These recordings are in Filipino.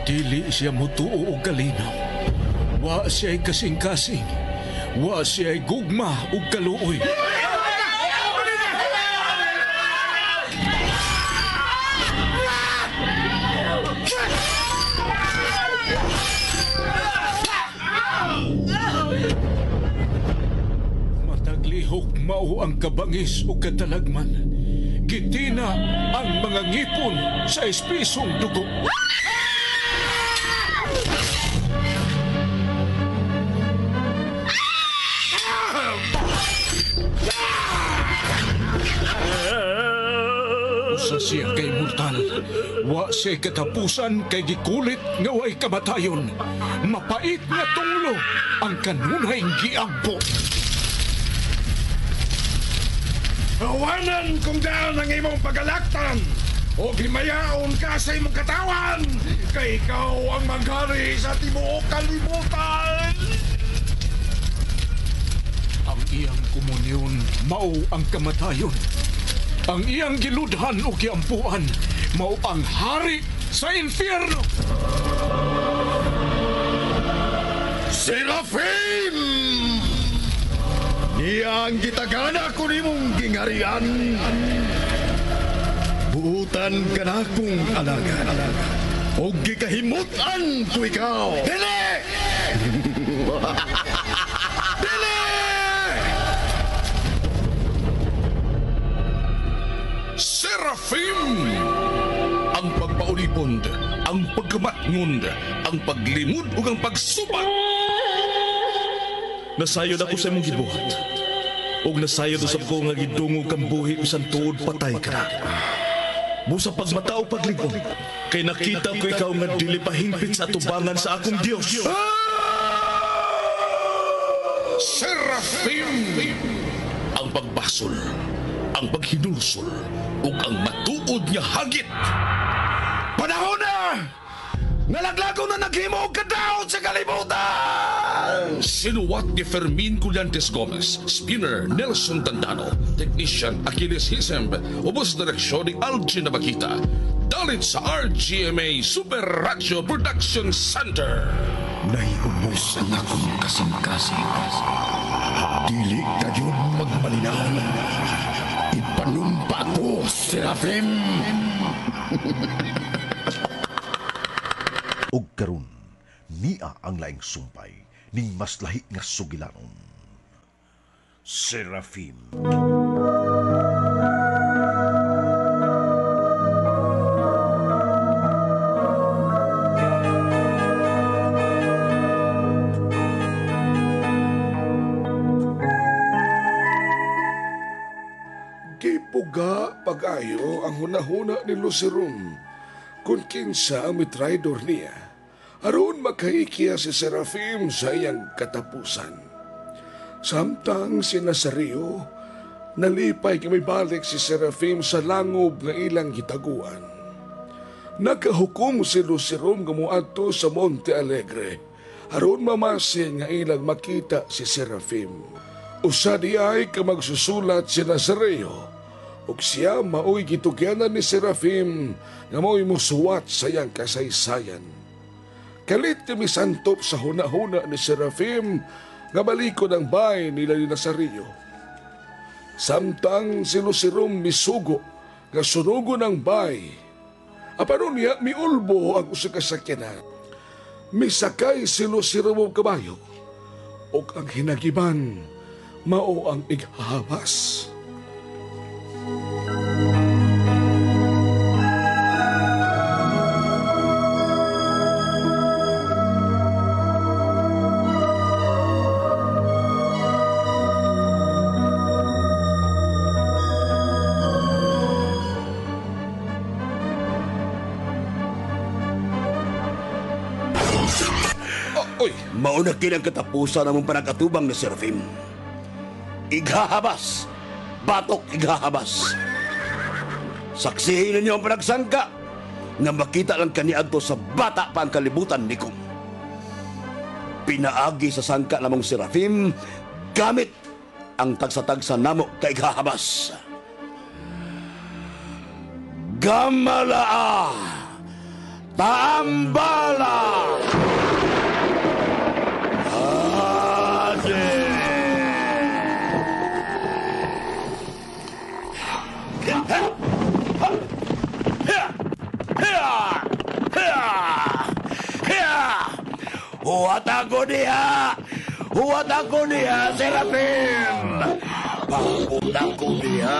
Dili siya mutuo og kalinaw. Wa siya'y kasing-kasing. Wa siya'y gugma ug kaluoy. Mataglihok mao ang kabangis ug katalagman. Gitina ang mga ngipon sa espisong dugo. Usa siya kay mortal. Wa siya katapusan kay gikulit nga way kamatayon. Mapait nga tunglo ang kanunay giampo. Awanan kung daan ang imong pagalaktan o himayaon ka sa imong katawan kay ikaw ang maghari sa tibuok kalibutan. Ang iyang komunyon mao ang kamatayon. Ang iyang giludhan o giampuan mao ang hari sa infierno. Serafim! Iya ang gitagana ko nimong gingarian. Buutan ka na kong alaga. O gikahimutan ko ikaw. Dili! Dili! Serafim! Ang pagpaulipond, ang pagkamatngund, ang paglimod ug ang pagsubat. Nasayod ako sa imong gibuhat. Og nasayod usab ko nga gidungog kang buhi bisan tuod patay ka na. Busa pagmatao pagligon, kay nakita ko ikaw nga dili pahingpit sa atubangan sa akong Dios. Serafim! Ang pagbasol, ang paghinulsol, ug ang matuod nga hagit. Panahon na! Nalaglago na naghimo og kadaot sa kalibutan! Sinuwat ni Fermin Collantes Gomez, spinner Nelson Tandano, technician Achilles Hisemb, ubos direksyon ni Algin Nabakita. Dalit sa RGMA Super Radio Production Center. Naiubos ang akong kasing-kasing. Dili kayo magmalinaw. Ipanumpa ko, Serafim! Og karon niya ang laing sumpay ning mas lahi nga sugilanon. Serafim. Gipuga pag-ayo ang hunahuna ni Lucerum kung kinsa ang mitraidor niya. Aron makahikiya si Serafim sa iyang katapusan. Samtang si Nazario, nalipay kami balik si Serafim sa langob nga ilang gitaguan. Nakahukom si Lucerum nga moadto sa Monte Alegre aron mamasin nga ilang makita si Serafim. Usa diay ka magsusulat si Nazario ug siya maoy gitugyanan ni Serafim nga mao'y musuwat sa iyang kasaysayan. Kalit kami santop sa hunahuna ni Serafim nga balikod ang bahay nila ni Nazario. Samtang si Lucerum misugo nga sunugo ng bahay, apano niya miulbo ang usa ka sakyanan. Misakay si Lucerum og kabayo ug ang hinagiban mao ang ighabas. Mauna kinang katapusan namong panagkatubang na Serafim. Ighahabas! Batok ighahabas! Saksihin ninyo ang panagsangka nga makita lang kaniadto sa bata pa ang kalibutan ni Kum. Pinaagi sa sangka namong Serafim gamit ang tagsa-tagsa namo kay ighahabas. Gamalaa! Tambala! Huwat ako niya, Serafim! Pagod ako niya!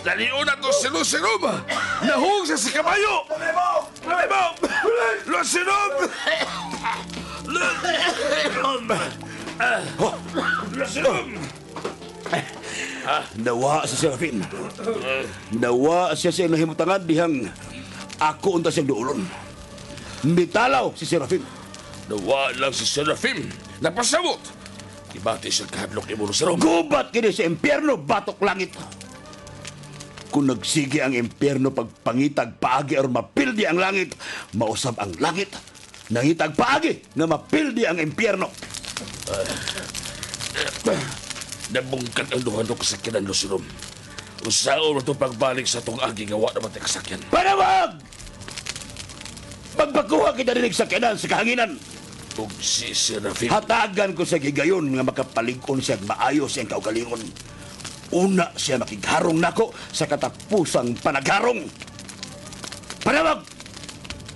Daliuna to si Lucinom! Nahug siya sa kabayo! Lalimaw! Lucinom! Lucinom! Nawa si Serafim. Nawa siya sa nahimutangan dihang ako unta siyang duulon. Mitalaw si Serafim. Nawa lang si Serafim. Napasabot! Ibati siya kahadlok ni Lucinom. Gubat kini sa impyerno, batok langit. Kung nagsige ang impyerno pagpangitag paagi or mapildi ang langit, mausab ang langit. Nangitag paagi nga mapildi ang impyerno. Nabungkat ang duhan to kasakyanan, Lucinom. Usaon na ito pagbalik sa itong agi nga wa naman tayo kasakyan. Panawag! Pagpakuha kita dinig sakyanan sa kahanginan. Ug si Serafim. Hatagan ko sa gigayon nga makapalig-on siya maayo siyang kaugalingon. Una siya makigharong nako sa katapusang panagharong. Panawag!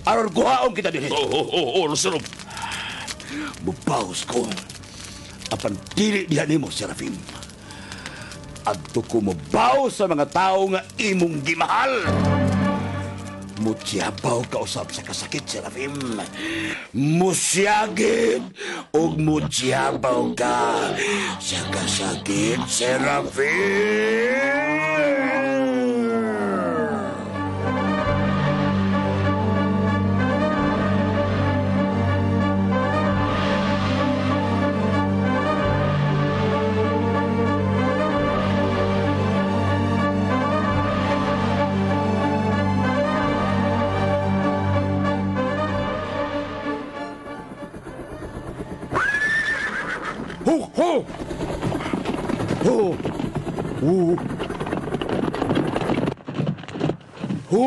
Aron kuhaon kita din. Oo, Lucinom. Mupaus ko. Apan dili diha nimo, Serafim. Adto ko mubaw sa mga tao nga imong gimahal. Mutyabaw ka usab sa kasakit, Serafim. Musyagid o mutyabaw ka sa kasakit, Serafim. Ho! Ho! Ho! Ho!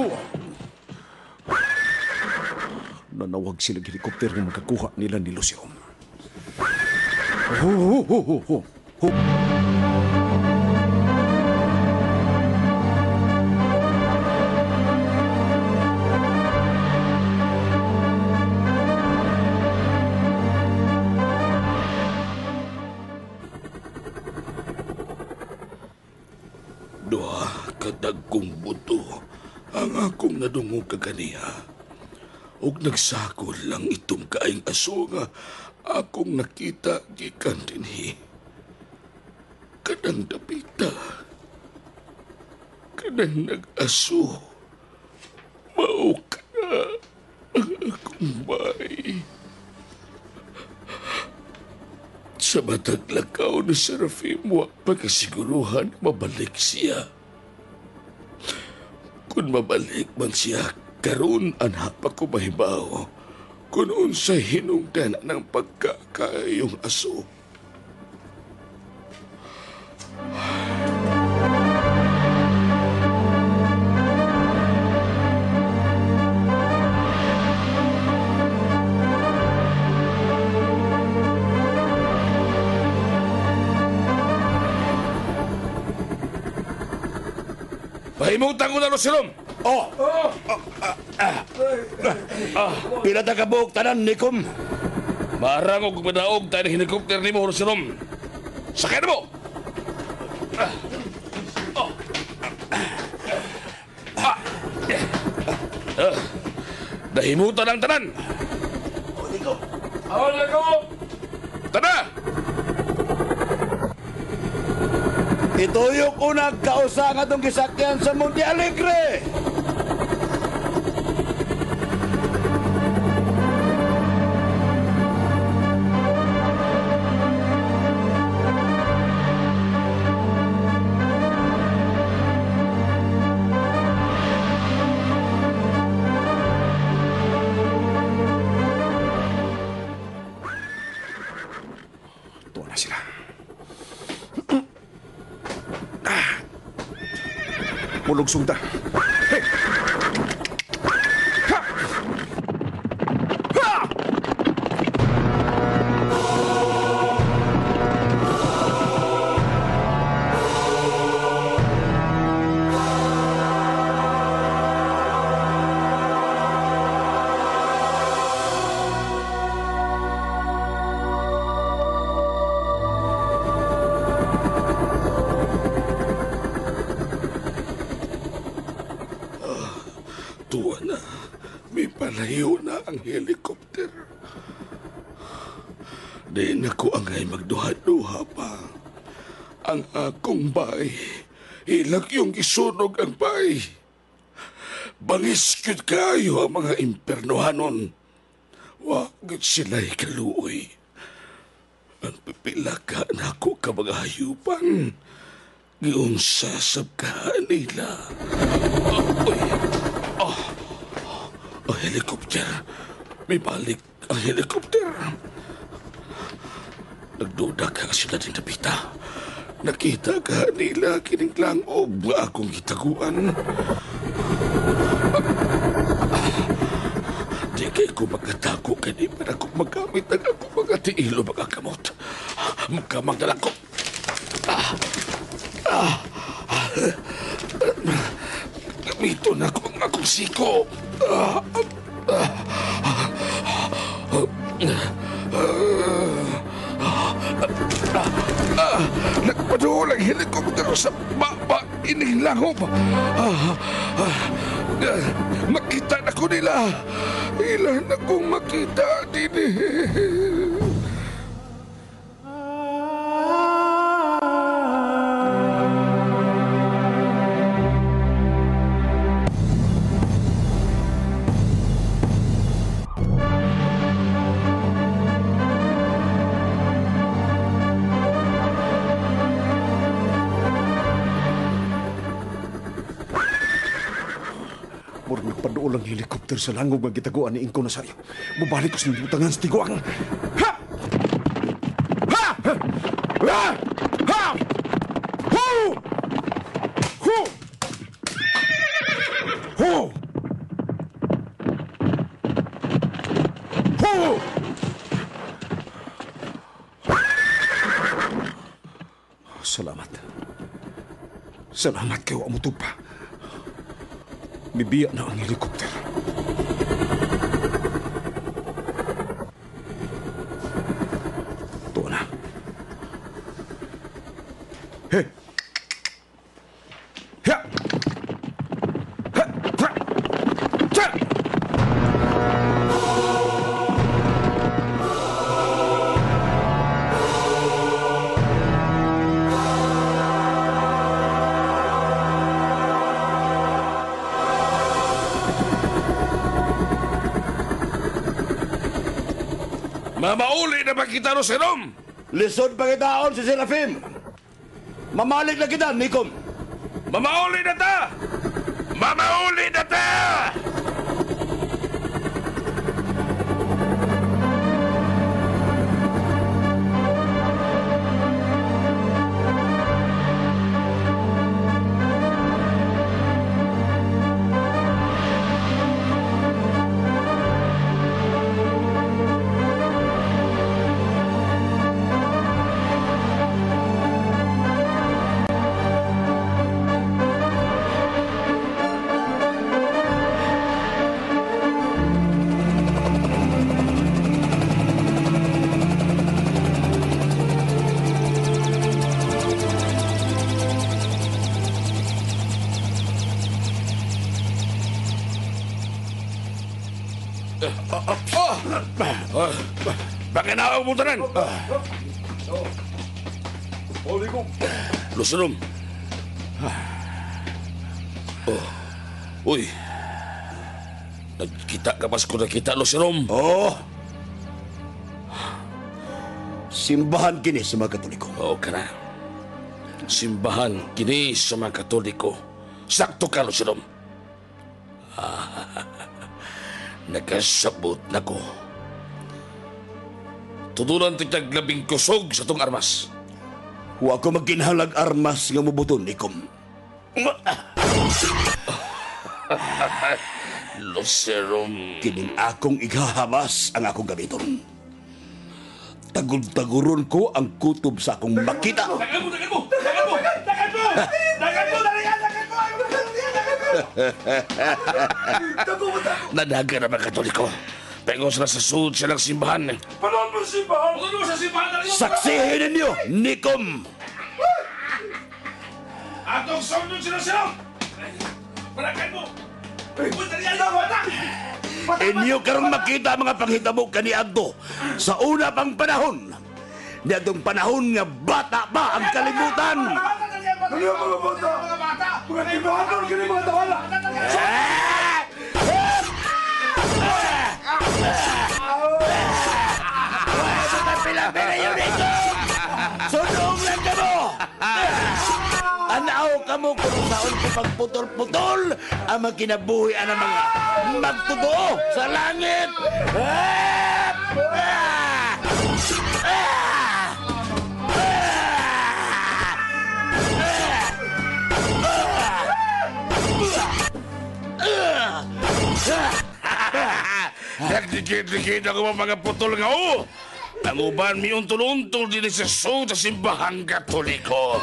Nanawag silang helikopter na magkakuha nila ni Luciom. Ho! Ho! Ho! Ho! Ho! Ho! Kadagkong buto ang akong nadungog kaganiha. Ug nagsakol lang itong kaing aso nga akong nakita gikan dinhi. Kadang dapita. Kadang nag-aso. Mao ka na ang akong bay. Sa matag lakaw ni Serafim, wa pagkasiguruhan mabalik siya. Kung mabalik man siya, karon anak pa ko mahibaw kung unsay hinungdan ng pagkakayong aso. Pahimutan ko na, Lucinom! Pila ta kabuok tanan, Nikom. Marang og madaog tayo ng helikopter ni mo, Lucinom. Sakyan mo! Nahimutan ang tanan! Tana! Ituyok unag kausa nga itong gisakyan sa Monte Alegre. Tuwa na sila. Mulugsong ta. Hey! Ha! Ha! Tuwa na. May palayo na ang helikopter. Di na ko angay magduha-duha pa. Ang akong bay. Ilag yung isunog ang bay. Bangis kyud kayo ang mga impernohanon. Wagit sila'y kaluoy. Ang pipilaka na ako ka mga hayupan. Giunsasab ka nila. Ang helikopter. May balik ang helikopter. Nagduda ka sila din napita. Nakita ka nila kining langob nga akong gitaguan. Di kay ko magkatako kani para kung magamit ang akong mga tiilo mga kamot. Magkamang na lang ko. Gamito na ko ang akong siko. Nagpadool ang helikopter sa baba ining langob. Makita na ko nila. Ilan na kong makita din eh. Murag nagpadool ang helikopter sa langob nga gitaguan ni Inko Nazario. Mubalik ko sa nibutangan sa tiguang. Ha! Ha! Ha! Ha! Hu! Hu! Hu! Hu! Salamat. Salamat kayo amutod pa. Bibiyak na ang helikopter. Tuwa na. Hey! Ha! Ha! Ha! Ha! Mamauli na ba kita no, Serom? Lisod pagkitaon si Serafim. Mamalik na kita, Nikom. Mamauli na ta! Mamauli na ta! Bakit na ang butanan? Lusirom. Oh. Uy. Nagkita ka pas ko nakita, Lusirom. Oh. Simbahan kini sa mga Katoliko. Oo ka na. Simbahan kini sa mga Katoliko. Sakto ka, Lusirom. Nakasabot na ko. Tudulan titag labing kusog sa tong armas. Wa ko magkinhalag armas nga mubuton, Nikom. Lusirom. Kining akong igahabas ang akong gamiton. Tagod-taguron ko ang kutob sa akong makita. Dagan mo! Dagan mo! Dagan mo! Dagan mo! Dagan mo! Nadaga na mga Katoliko. Pengos na sa suod silang simbahan. Panon mo simbahan! Panon mo sa simbahan! Saksihin ninyo, Nikom! Atong soundon sila sila! Barakan mo! Inyo karong makita mga panghitabo kaniadto sa una pang panahon. Niadtong panahon nga bata pa ang kalibutan. Ano yung mga bata? Mga tibahan kini mga tawala! Sunong lang ka mo! Anaw ka mo kung saan ko pagputol-putol ang mga kinabuhi ang mga magtutuo sa langit! Nagdikit-dikit ako mga putol nga o! Ang uban mi untol-untol din sa suod sa simbahan Katoliko.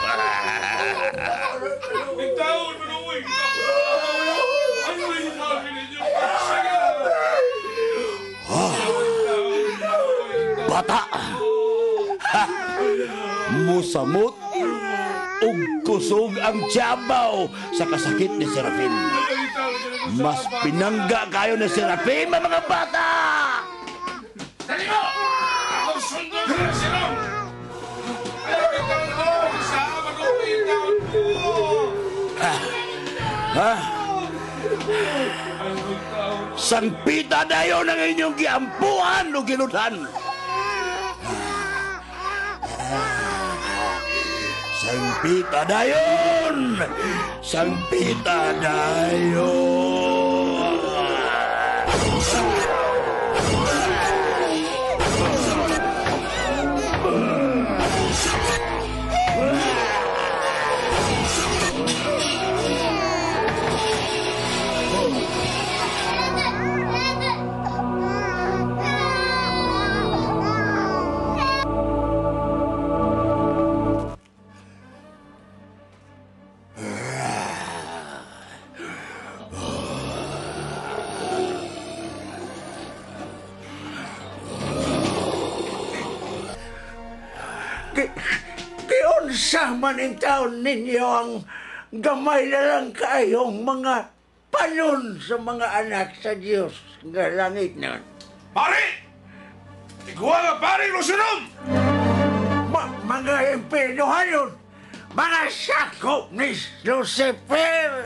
Bata! Musamot ug kusog ang tiyabaw sa kasakit ni Serafin. Mas pinangga kayo ni Serafin, mga bata! Dali mo! Akong sundon sila sila! Ayaw ka taon sa manuwin taon po! Sangpita dayo ng inyong giampuan o ginutan. Sangpita dayon! Sangpita dayon! Kiunsa man in taon ninyo ang gamay na lang kayong mga panon sa mga anak sa Diyos nga langit na. Pare! Iguwa nga pare, Lusinom! Mga empedohan yun! Mga sakop ni Lucifer!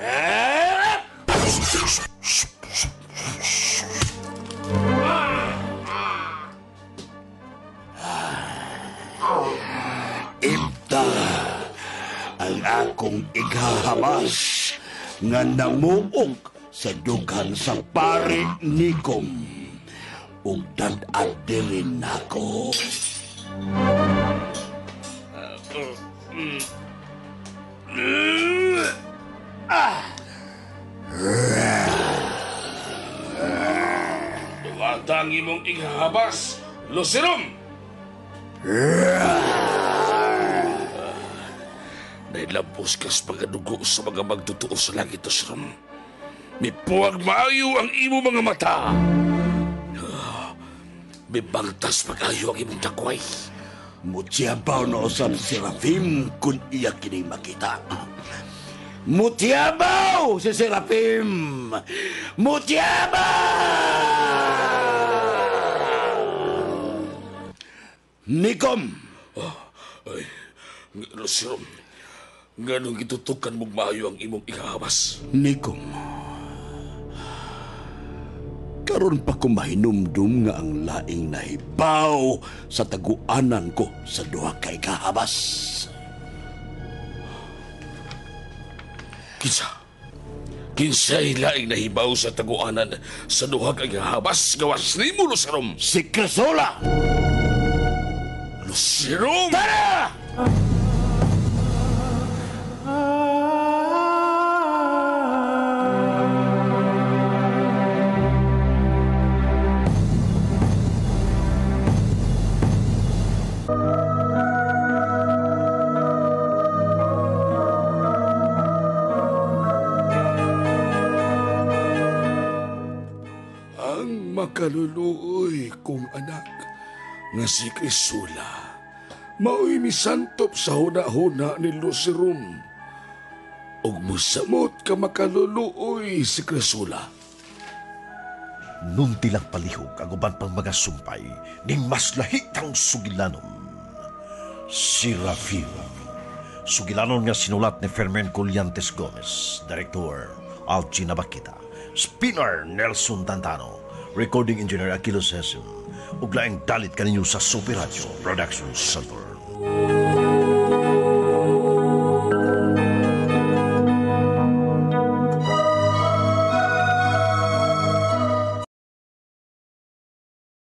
Ita ang akong igahamas nga namuog sa dugan sa pari Nikom ug dad-ad rin ako. Dumatang imong ighabas, Lusinom! Nailabos kas pagadugo sa mga magtutuo sa langit, Lusinom. Mipuwag maayo ang imo mga mata. Mibangtas pag-ayo ang imong dakway. Mutiabaw na usab si Serafim kung iya kini makita. Mutiabaw si Serafim! Mutiabaw! Nikom! Ay, Lusinom, Nganong gitutukan mong maayo ang imong ikahabas? Nikom, karon pa ko mahinumdum nga ang laing nahibaw sa taguanan ko sa duha kay kahabas. Kinsay laing nahibaw sa taguanan sa duha kay kahabas gawas nimo Lusirom. Si Crasola! Lusirom! Tara! Ang makaluluoy kong anak nga si Crisula mao'y misantop sa huna-huna ni Lusirum. Og musamot ka makaluluoy si Crisula. Nun tilang palihog ang uban pang mga sumpay ning mas lahitang sugilanon. Si Rafil. Sugilanon nga sinulat ni Fermin Colliantes Gomez, Director Algie Nabakita, Spinner Nelson Tantano, Recording Engineer Aquilo Sesim, ug laing dalit kaninyo sa Super Radio Production Center.